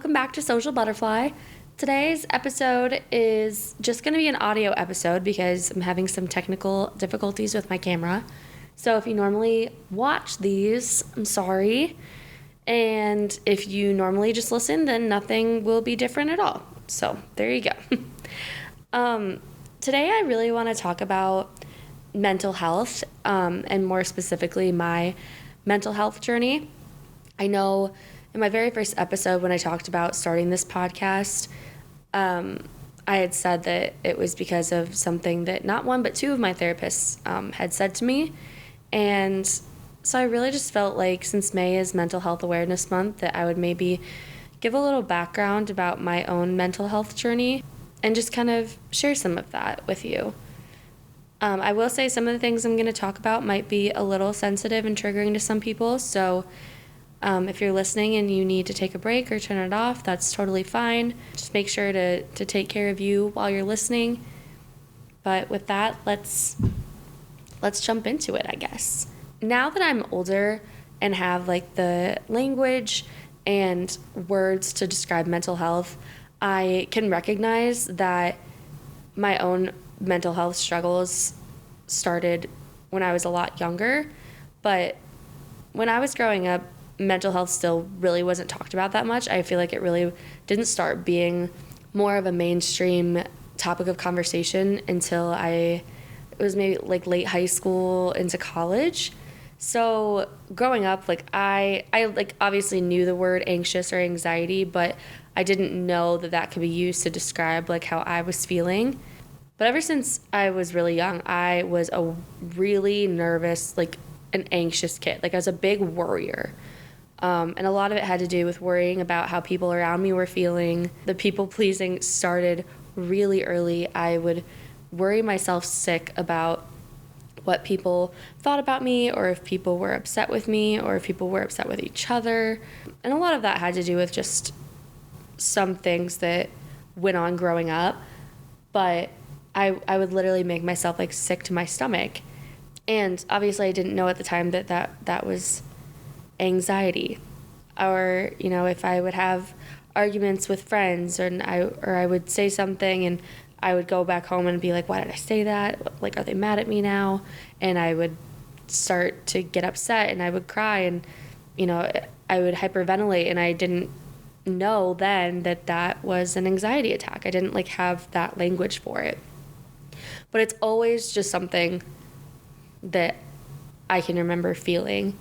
welcome back to Social Butterfly. Today's episode is just going to be an audio episode because I'm having some technical difficulties with my camera. So if you normally watch these, I'm sorry. And if you normally just listen, then nothing will be different at all. So there you go. Today I really want to talk about mental health, and more specifically my mental health journey. I know in my very first episode when I talked about starting this podcast, I had said that it was because of something that not one but two of my therapists had said to me. And so I really just felt like since May is Mental Health Awareness Month that I would maybe give a little background about my own mental health journey and just kind of share some of that with you. I will say some of the things I'm going to talk about might be a little sensitive and triggering to some people, so if you're listening and you need to take a break or turn it off, that's totally fine. Just make sure to take care of you while you're listening. But with that, let's jump into it, I guess. Now that I'm older and have like the language and words to describe mental health, I can recognize that my own mental health struggles started when I was a lot younger. But when I was growing up, mental health still really wasn't talked about that much. I feel like it really didn't start being more of a mainstream topic of conversation until it was maybe like late high school into college. So growing up, like I like obviously knew the word anxious or anxiety, but I didn't know that could be used to describe like how I was feeling. But ever since I was really young, I was a really nervous, like an anxious kid. Like I was a big worrier. And a lot of it had to do with worrying about how people around me were feeling. The people pleasing started really early. I would worry myself sick about what people thought about me, or if people were upset with me, or if people were upset with each other. And a lot of that had to do with just some things that went on growing up. But I would literally make myself like sick to my stomach. And obviously I didn't know at the time that was anxiety. Or, you know, if I would have arguments with friends or I would say something and I would go back home and be like, why did I say that? Like, are they mad at me now? And I would start to get upset and I would cry and, you know, I would hyperventilate, and I didn't know then that was an anxiety attack. I didn't like have that language for it. But it's always just something that I can remember feeling.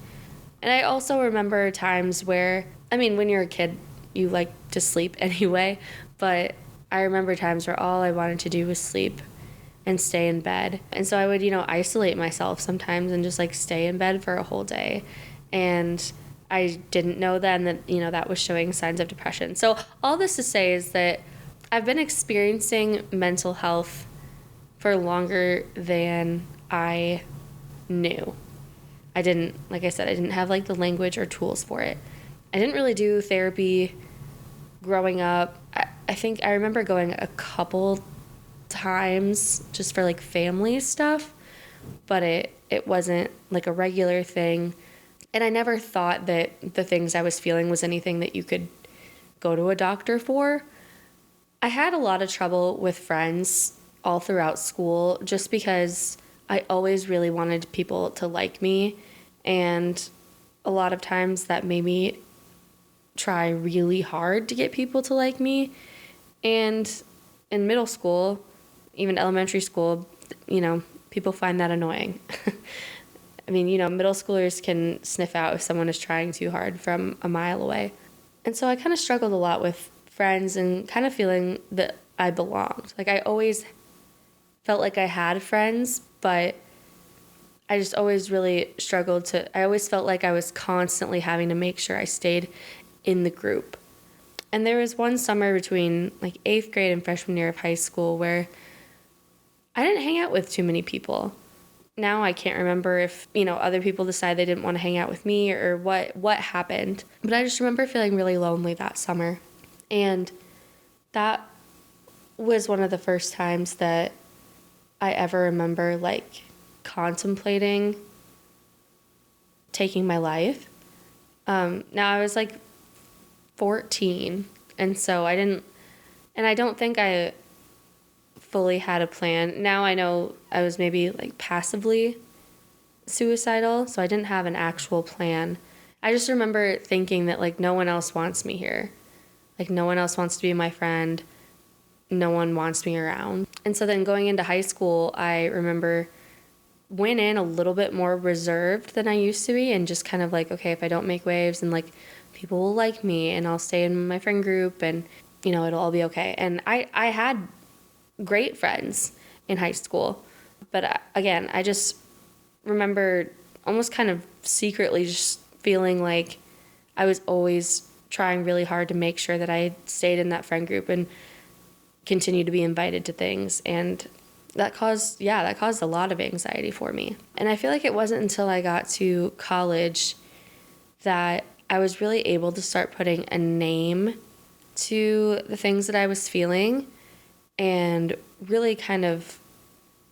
And I also remember times where, I mean, when you're a kid, you like to sleep anyway, but I remember times where all I wanted to do was sleep and stay in bed. And so I would, you know, isolate myself sometimes and just like stay in bed for a whole day. And I didn't know then that, you know, that was showing signs of depression. So all this to say is that I've been experiencing mental health for longer than I knew. I didn't, like I said, I didn't have like the language or tools for it. I didn't really do therapy growing up. I think I remember going a couple times just for like family stuff, but it wasn't like a regular thing. And I never thought that the things I was feeling was anything that you could go to a doctor for. I had a lot of trouble with friends all throughout school just because I always really wanted people to like me, and a lot of times that made me try really hard to get people to like me. And in middle school, even elementary school, you know, people find that annoying. I mean, you know, middle schoolers can sniff out if someone is trying too hard from a mile away. And so I kind of struggled a lot with friends and kind of feeling that I belonged. Like I always felt like I had friends, but I just always really struggled I always felt like I was constantly having to make sure I stayed in the group. And there was one summer between like 8th grade and freshman year of high school where I didn't hang out with too many people. Now I can't remember if, you know, other people decided they didn't want to hang out with me or what happened. But I just remember feeling really lonely that summer. And that was one of the first times that I ever remember like contemplating taking my life. Now I was like 14, And so I don't think I fully had a plan. Now I know I was maybe like passively suicidal, so I didn't have an actual plan. I just remember thinking that like no one else wants me here. Like no one else wants to be my friend. No one wants me around. And so then going into high school, I remember went in a little bit more reserved than I used to be, and just kind of like, okay, if I don't make waves, and like people will like me and I'll stay in my friend group, and it'll all be okay. And I had great friends in high school, but again, I just remember almost kind of secretly just feeling like I was always trying really hard to make sure that I stayed in that friend group and continued to be invited to things. And that caused a lot of anxiety for me. And I feel like it wasn't until I got to college that I was really able to start putting a name to the things that I was feeling, and really kind of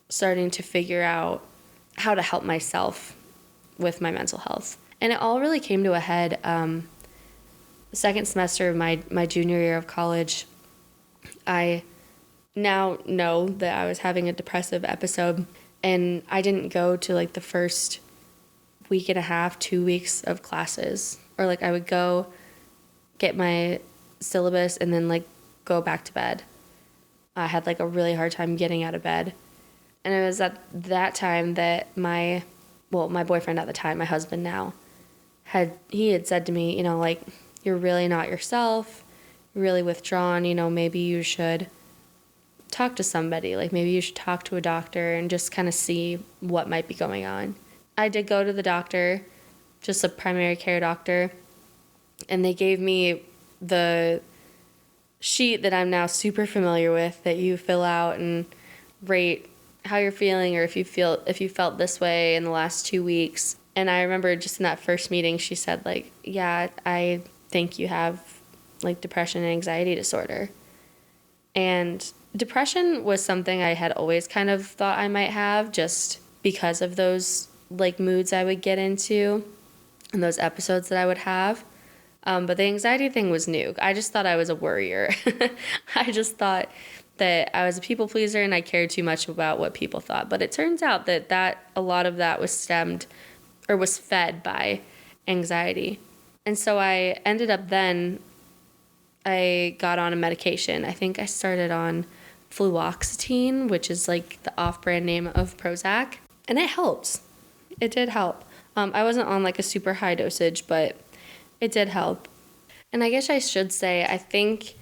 starting to figure out how to help myself with my mental health. And it all really came to a head the second semester of my junior year of college. I now know that I was having a depressive episode, and I didn't go to like the first week and a half, 2 weeks of classes, or like I would go get my syllabus and then like go back to bed. I had like a really hard time getting out of bed. And it was at that time that my boyfriend at the time, my husband now, had said to me, like, you're really not yourself, you're really withdrawn, maybe you should talk to somebody, like maybe you should talk to a doctor and just kind of see what might be going on. I did go to the doctor, just a primary care doctor, and they gave me the sheet that I'm now super familiar with, that you fill out and rate how you're feeling, or if you felt this way in the last 2 weeks. And I remember just in that first meeting, she said like, yeah, I think you have like depression and anxiety disorder. And depression was something I had always kind of thought I might have, just because of those like moods I would get into and those episodes that I would have. But the anxiety thing was new. I just thought I was a worrier. I just thought that I was a people pleaser and I cared too much about what people thought. But it turns out that a lot of that was fed by anxiety. And so I ended up I got on a medication. I think I started on fluoxetine, which is like the off-brand name of Prozac. And it helped. It did help. I wasn't on like a super high dosage, but it did help. And I guess I should say, I think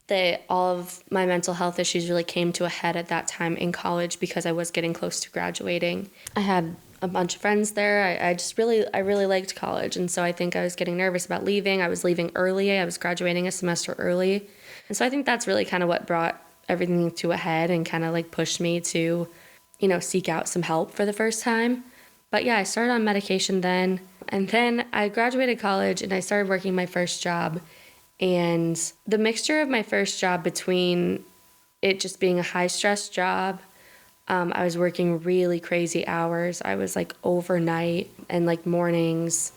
that all of my mental health issues really came to a head at that time in college, because I was getting close to graduating. I had a bunch of friends there. I really liked college. And so I think I was getting nervous about leaving. I was leaving early. I was graduating a semester early. And so I think that's really kind of what brought everything to a head and kind of like pushed me to, seek out some help for the first time. But yeah, I started on medication then. And then I graduated college and I started working my first job. And the mixture of my first job, between it just being a high-stress job, I was working really crazy hours. I was like overnight and like mornings.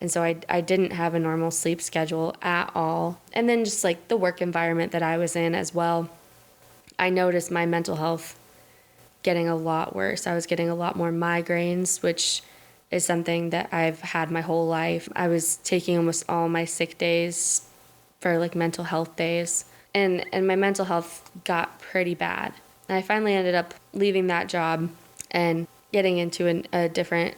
And so I didn't have a normal sleep schedule at all. And then just like the work environment that I was in as well, I noticed my mental health getting a lot worse. I was getting a lot more migraines, which is something that I've had my whole life. I was taking almost all my sick days for like mental health days, and my mental health got pretty bad. And I finally ended up leaving that job and getting into a different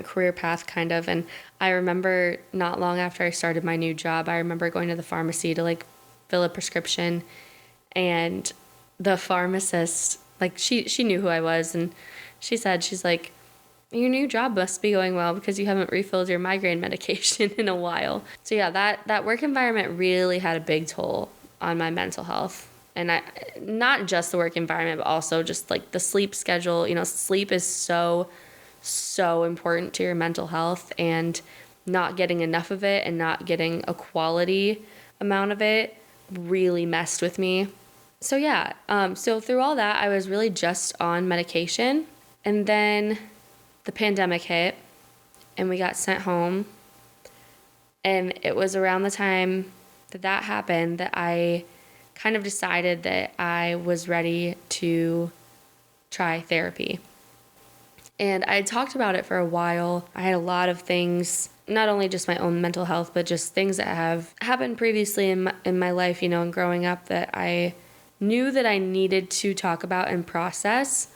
career path kind of. And I remember not long after I started my new job, I remember going to the pharmacy to like fill a prescription, and the pharmacist, like she knew who I was, and she's like, your new job must be going well because you haven't refilled your migraine medication in a while. So yeah, that work environment really had a big toll on my mental health. And not just the work environment, but also just like the sleep schedule. Sleep is so important to your mental health, and not getting enough of it and not getting a quality amount of it really messed with me. So yeah, so through all that, I was really just on medication. And then the pandemic hit and we got sent home. And it was around the time after that happened that I kind of decided that I was ready to try therapy. And I had talked about it for a while. I had a lot of things, not only just my own mental health, but just things that have happened previously in my life, and growing up, that I knew that I needed to talk about and process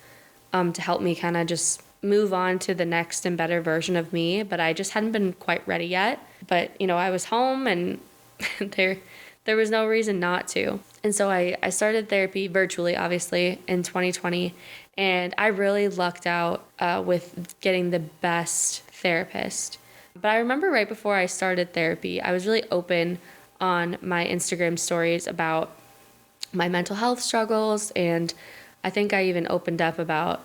to help me kind of just move on to the next and better version of me. But I just hadn't been quite ready yet. But, I was home and there was no reason not to. And so I started therapy virtually, obviously, in 2020. And I really lucked out with getting the best therapist. But I remember right before I started therapy, I was really open on my Instagram stories about my mental health struggles. And I think I even opened up about,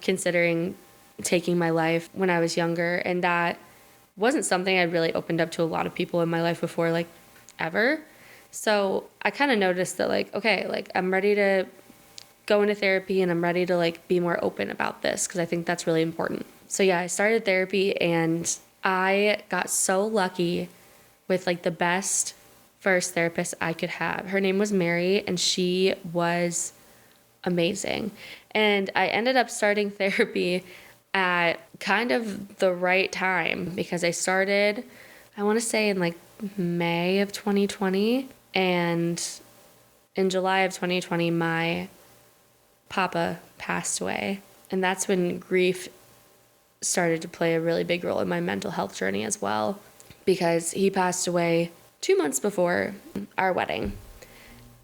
considering taking my life when I was younger. And that wasn't something I'd really opened up to a lot of people in my life before, like, ever. So I kind of noticed that, like, okay, like, I'm ready to go into therapy and I'm ready to, like, be more open about this because I think that's really important. So yeah, I started therapy and I got so lucky with, like, the best first therapist I could have. Her name was Mary and she was amazing. And I ended up starting therapy at kind of the right time because I started, I want to say, in like May of 2020, and in July of 2020 my papa passed away, and that's when grief started to play a really big role in my mental health journey as well, because he passed away 2 months before our wedding.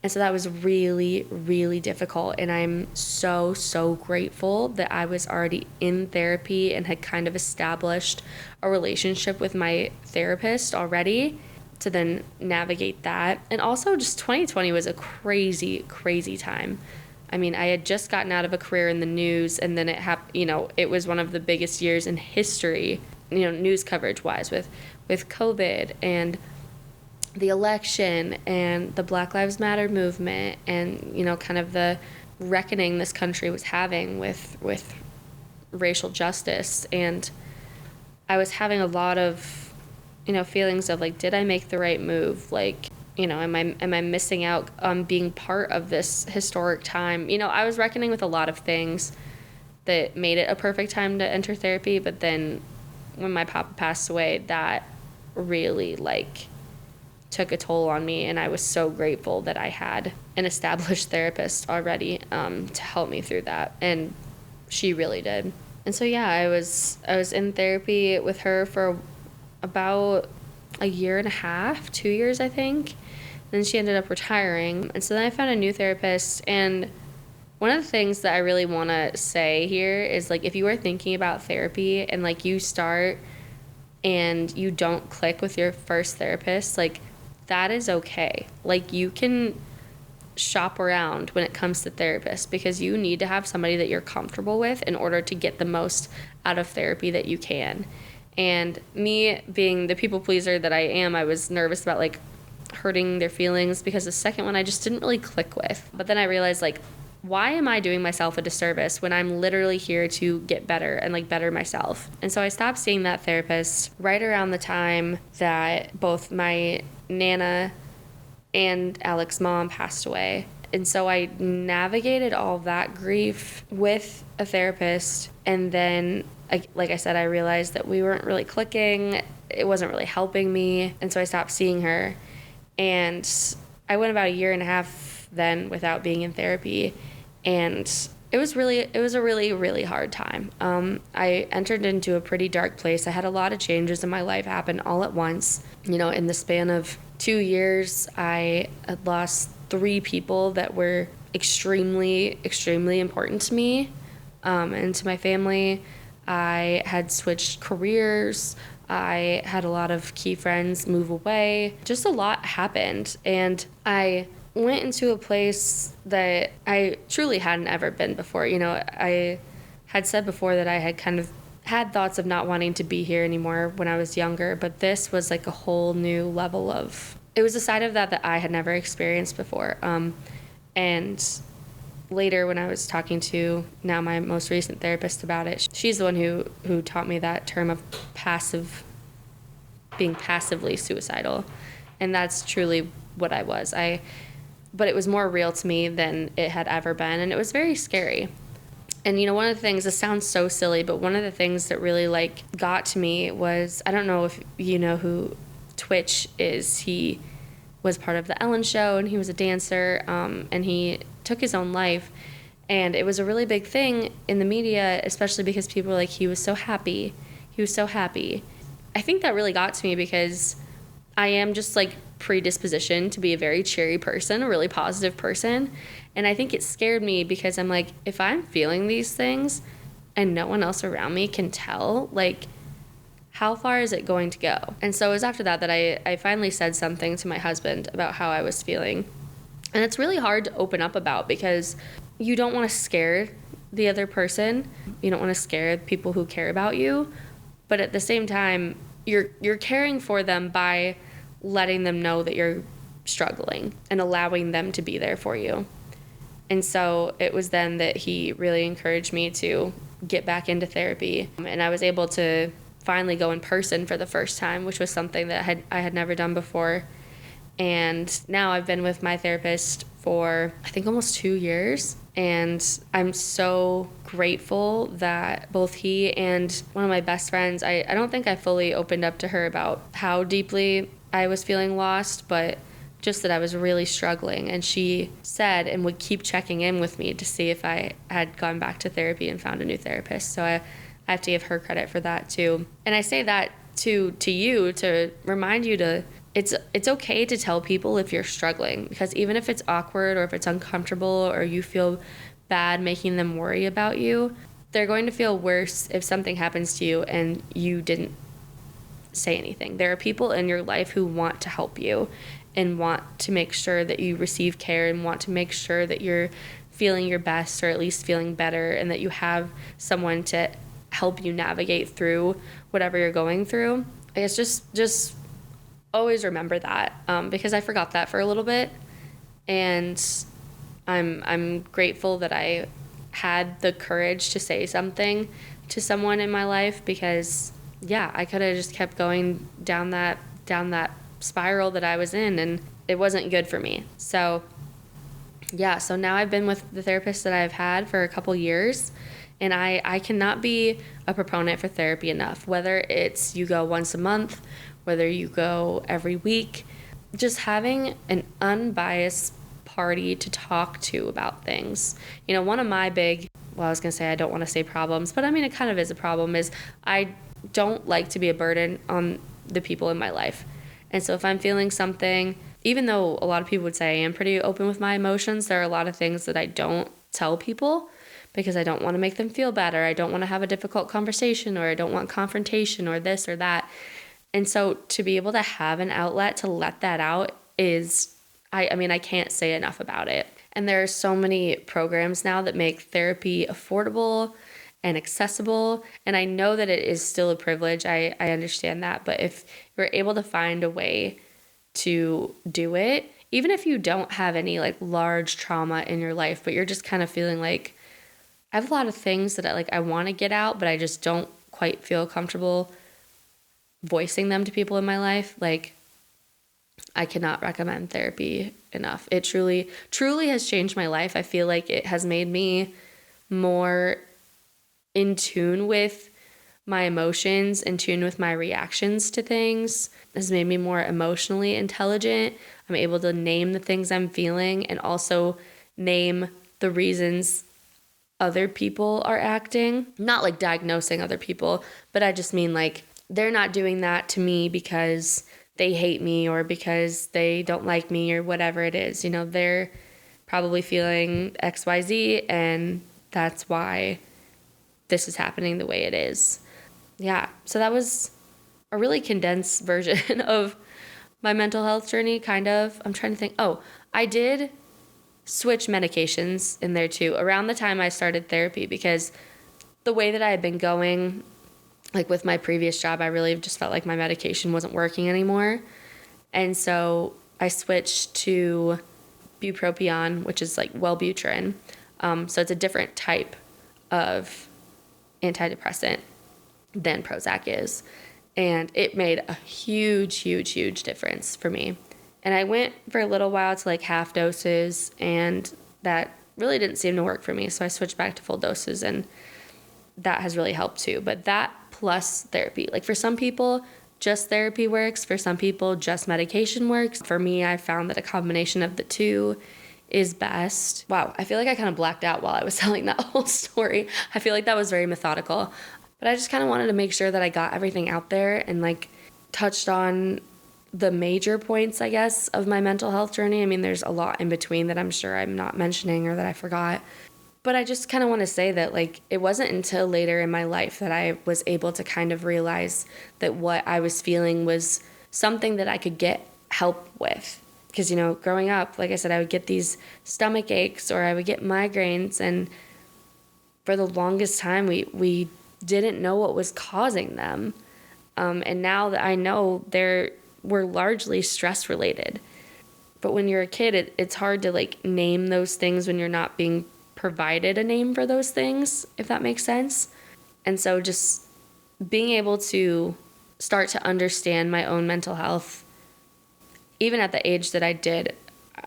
And so that was really, really difficult. And I'm so, so grateful that I was already in therapy and had kind of established a relationship with my therapist already to then navigate that. And also just 2020 was a crazy, crazy time. I mean, I had just gotten out of a career in the news, and then it was one of the biggest years in history, news coverage wise, with COVID and the election and the Black Lives Matter movement and, kind of the reckoning this country was having with racial justice. And I was having a lot of, feelings of, like, did I make the right move? Like, am I missing out on being part of this historic time? I was reckoning with a lot of things that made it a perfect time to enter therapy. But then when my papa passed away, that really, like, took a toll on me, and I was so grateful that I had an established therapist already to help me through that, and she really did. And so yeah, I was in therapy with her for about a year and a half, 2 years, I think. Then she ended up retiring, and so then I found a new therapist. And one of the things that I really want to say here is, like, if you are thinking about therapy and, like, you start and you don't click with your first therapist, like, that is okay. Like, you can shop around when it comes to therapists, because you need to have somebody that you're comfortable with in order to get the most out of therapy that you can. And me being the people pleaser that I am, I was nervous about, like, hurting their feelings, because the second one I just didn't really click with. But then I realized, like, why am I doing myself a disservice when I'm literally here to get better and, like, better myself? And so I stopped seeing that therapist right around the time that both my Nana and Alex's mom passed away. And so I navigated all of that grief with a therapist. And then, like I said, I realized that we weren't really clicking. It wasn't really helping me. And so I stopped seeing her. And I went about a year and a half then without being in therapy. And it was a really, really hard time. I entered into a pretty dark place. I had a lot of changes in my life happen all at once. In the span of 2 years, I had lost 3 people that were extremely, extremely important to me and to my family. I had switched careers. I had a lot of key friends move away. Just a lot happened. And I went into a place that I truly hadn't ever been before. I had said before that I had kind of had thoughts of not wanting to be here anymore when I was younger, but this was like a whole new level of, it was a side of that I had never experienced before. And later when I was talking to now my most recent therapist about it, she's the one who taught me that term of being passively suicidal. And that's truly what I was. But it was more real to me than it had ever been, and it was very scary. And one of the things, this sounds so silly, but one of the things that really got to me was, I don't know if you know who Twitch is. He was part of the Ellen Show, and he was a dancer, and he took his own life. And it was a really big thing in the media, especially because people were like, he was so happy. He was so happy. I think that really got to me because I am just predispositioned to be a very cheery person, a really positive person. And I think it scared me because I'm like, if I'm feeling these things and no one else around me can tell, how far is it going to go? And so it was after that I finally said something to my husband about how I was feeling. And it's really hard to open up about because you don't want to scare the other person. You don't want to scare people who care about you. But at the same time, you're caring for them by letting them know that you're struggling and allowing them to be there for you. And so it was then that he really encouraged me to get back into therapy. And I was able to finally go in person for the first time, which was something that I had never done before. And now I've been with my therapist for, I think, almost 2 years. And I'm so grateful that both he and one of my best friends, I don't think I fully opened up to her about how deeply I was feeling lost, but just that I was really struggling. And she said and would keep checking in with me to see if I had gone back to therapy and found a new therapist. So I have to give her credit for that too. And I say that to you to remind you to, it's okay to tell people if you're struggling, because even if it's awkward or if it's uncomfortable or you feel bad making them worry about you, they're going to feel worse if something happens to you and you didn't say anything. There are people in your life who want to help you and want to make sure that you receive care and want to make sure that you're feeling your best or at least feeling better, and that you have someone to help you navigate through whatever you're going through. I guess just always remember that, because I forgot that for a little bit, and I'm grateful that I had the courage to say something to someone in my life, because I could have just kept going down that spiral that I was in, and it wasn't good for me. So now I've been with the therapist that I've had for a couple years, and I cannot be a proponent for therapy enough, whether it's you go once a month, whether you go every week, just having an unbiased party to talk to about things. One of my big, I was going to say, I don't want to say problems, but I mean, it kind of is a problem, is I don't like to be a burden on the people in my life. And so if I'm feeling something, even though a lot of people would say I am pretty open with my emotions, there are a lot of things that I don't tell people because I don't want to make them feel bad, or I don't want to have a difficult conversation, or I don't want confrontation or this or that. And so to be able to have an outlet to let that out is, I can't say enough about it. And there are so many programs now that make therapy affordable and accessible. And I know that it is still a privilege. I understand that. But if you're able to find a way to do it, even if you don't have any large trauma in your life, but you're just kind of feeling like, I have a lot of things that I want to get out, but I just don't quite feel comfortable voicing them to people in my life. I cannot recommend therapy enough. It truly, truly has changed my life. I feel like it has made me more in tune with my emotions, in tune with my reactions to things. It has made me more emotionally intelligent. I'm able to name the things I'm feeling and also name the reasons other people are acting. Not diagnosing other people, but I just mean they're not doing that to me because they hate me or because they don't like me or whatever it is. They're probably feeling XYZ, and that's why this is happening the way it is. So that was a really condensed version of my mental health journey, kind of. I'm trying to think. I did switch medications in there too around the time I started therapy, because the way that I had been going, with my previous job, I really just felt like my medication wasn't working anymore. And so I switched to bupropion, which is Wellbutrin. So it's a different type of antidepressant than Prozac is. And it made a huge, huge, huge difference for me. And I went for a little while to like half doses, and that really didn't seem to work for me. So I switched back to full doses, and that has really helped too. But that plus therapy, like for some people, just therapy works. For some people, just medication works. For me, I found that a combination of the two is best. Wow, I feel like I kind of blacked out while I was telling that whole story. I feel like that was very methodical. But I just kind of wanted to make sure that I got everything out there and like touched on the major points, I guess, of my mental health journey. I mean, there's a lot in between that I'm sure I'm not mentioning or that I forgot. But I just kind of want to say that, like, it wasn't until later in my life that I was able to kind of realize that what I was feeling was something that I could get help with. Because, you know, growing up, like I said, I would get these stomach aches or I would get migraines. And for the longest time, we didn't know what was causing them. And now that I know were largely stress related. But when you're a kid, it's hard to like name those things when you're not being provided a name for those things, if that makes sense. And so just being able to start to understand my own mental health, even at the age that I did,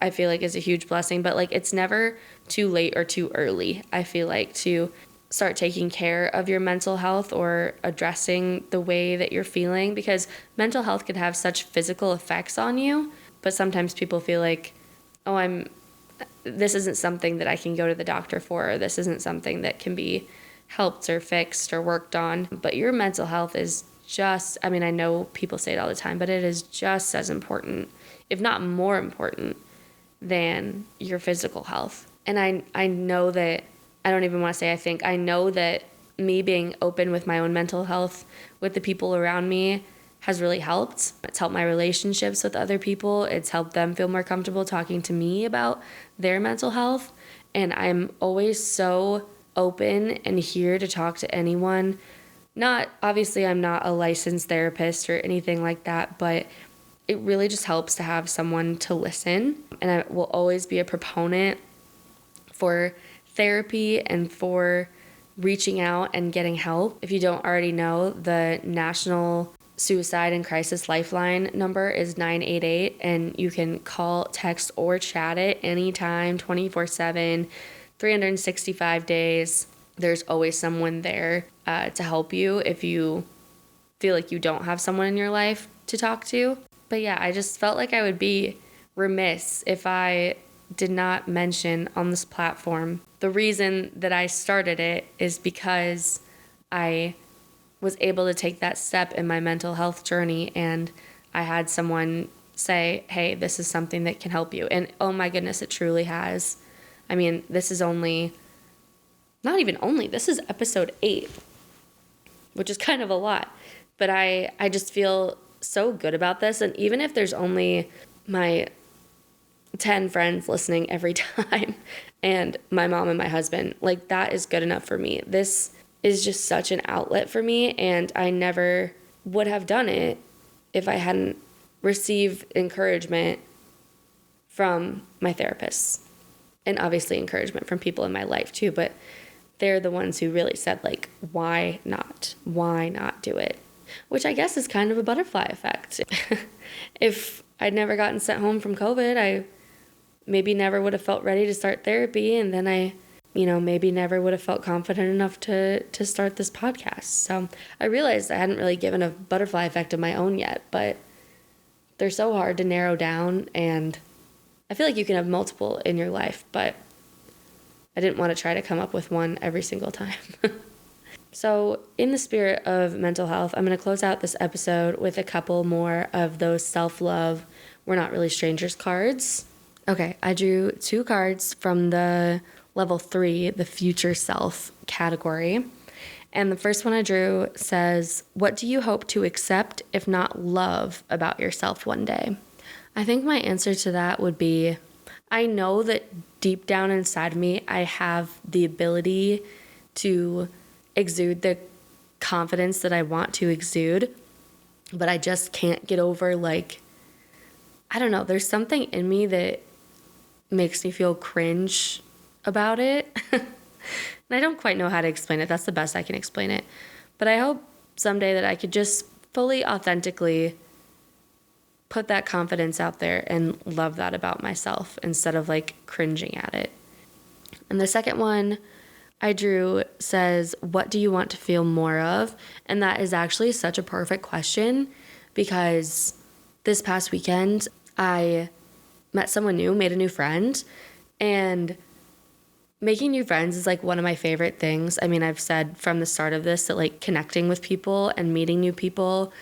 I feel like is a huge blessing. But like it's never too late or too early, I feel like, to start taking care of your mental health or addressing the way that you're feeling, because mental health can have such physical effects on you. But sometimes people feel like, oh, this isn't something that I can go to the doctor for, or this isn't something that can be helped or fixed or worked on. But your mental health is just, I mean, I know people say it all the time, but it is just as important, if not more important, than your physical health. And I know that, I don't even want to say I know that me being open with my own mental health with the people around me has really helped. It's helped my relationships with other people. It's helped them feel more comfortable talking to me about their mental health. And I'm always so open and here to talk to anyone. Obviously, I'm not a licensed therapist or anything like that, but it really just helps to have someone to listen. And I will always be a proponent for therapy and for reaching out and getting help. If you don't already know, the National Suicide and Crisis Lifeline number is 988, and you can call, text, or chat it anytime, 24/7, 365 days. There's always someone there to help you if you feel like you don't have someone in your life to talk to. But yeah, I just felt like I would be remiss if I did not mention on this platform the reason that I started it is because I was able to take that step in my mental health journey, and I had someone say, hey, this is something that can help you. And oh my goodness, it truly has. I mean, this is this is episode 8, which is kind of a lot. But I just feel so good about this. And even if there's only my 10 friends listening every time and my mom and my husband, like that is good enough for me. This is just such an outlet for me, and I never would have done it if I hadn't received encouragement from my therapists, and obviously encouragement from people in my life too, but they're the ones who really said, like, why not do it? Which I guess is kind of a butterfly effect. If I'd never gotten sent home from COVID, I maybe never would have felt ready to start therapy, and then I maybe never would have felt confident enough to start this podcast. So I realized I hadn't really given a butterfly effect of my own yet, but they're so hard to narrow down, and I feel like you can have multiple in your life, but I didn't want to try to come up with one every single time. So in the spirit of mental health, I'm going to close out this episode with a couple more of those self-love, we're not really strangers cards. Okay, I drew 2 cards from the level 3, the future self category. And the first one I drew says, what do you hope to accept, if not love, about yourself one day? I think my answer to that would be, I know that deep down inside of me, I have the ability to exude the confidence that I want to exude, but I just can't get over, like, I don't know, there's something in me that makes me feel cringe about it. And I don't quite know how to explain it. That's the best I can explain it. But I hope someday that I could just fully, authentically put that confidence out there and love that about myself instead of like cringing at it. And the second one I drew says, what do you want to feel more of? And that is actually such a perfect question because this past weekend I met someone new, made a new friend, and making new friends is like one of my favorite things. I mean, I've said from the start of this that like connecting with people and meeting new people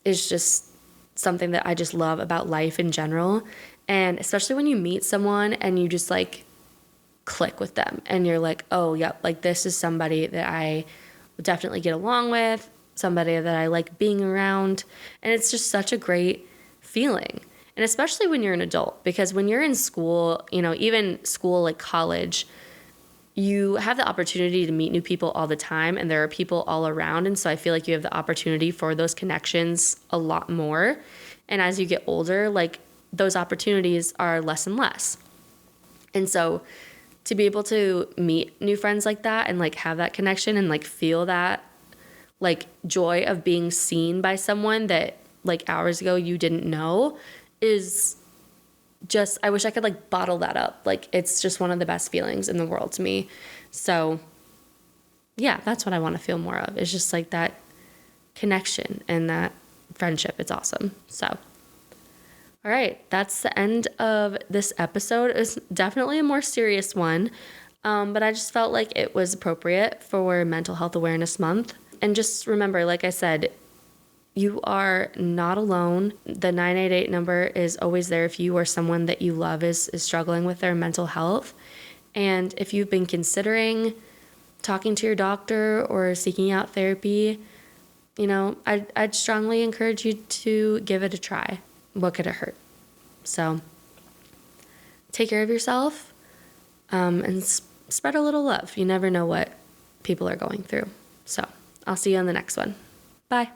is just something that I just love about life in general. And especially when you meet someone and you just like click with them and you're like, oh, yeah, like this is somebody that I would definitely get along with, somebody that I like being around. And it's just such a great feeling. And especially when you're an adult, because when you're in school, you know, even school like college, you have the opportunity to meet new people all the time and there are people all around. And so I feel like you have the opportunity for those connections a lot more. And as you get older, like those opportunities are less and less. And so to be able to meet new friends like that and like have that connection and like feel that like joy of being seen by someone that like hours ago you didn't know is just, I wish I could like bottle that up. Like it's just one of the best feelings in the world to me. So yeah, that's what I want to feel more of. It's just like that connection and that friendship. It's awesome. So, all right, that's the end of this episode. It was definitely a more serious one, but I just felt like it was appropriate for Mental Health Awareness Month. And just remember, like I said, you are not alone. The 988 number is always there if you or someone that you love is struggling with their mental health. And if you've been considering talking to your doctor or seeking out therapy, you know, I'd strongly encourage you to give it a try. What could it hurt? So take care of yourself and spread a little love. You never know what people are going through. So I'll see you on the next one. Bye.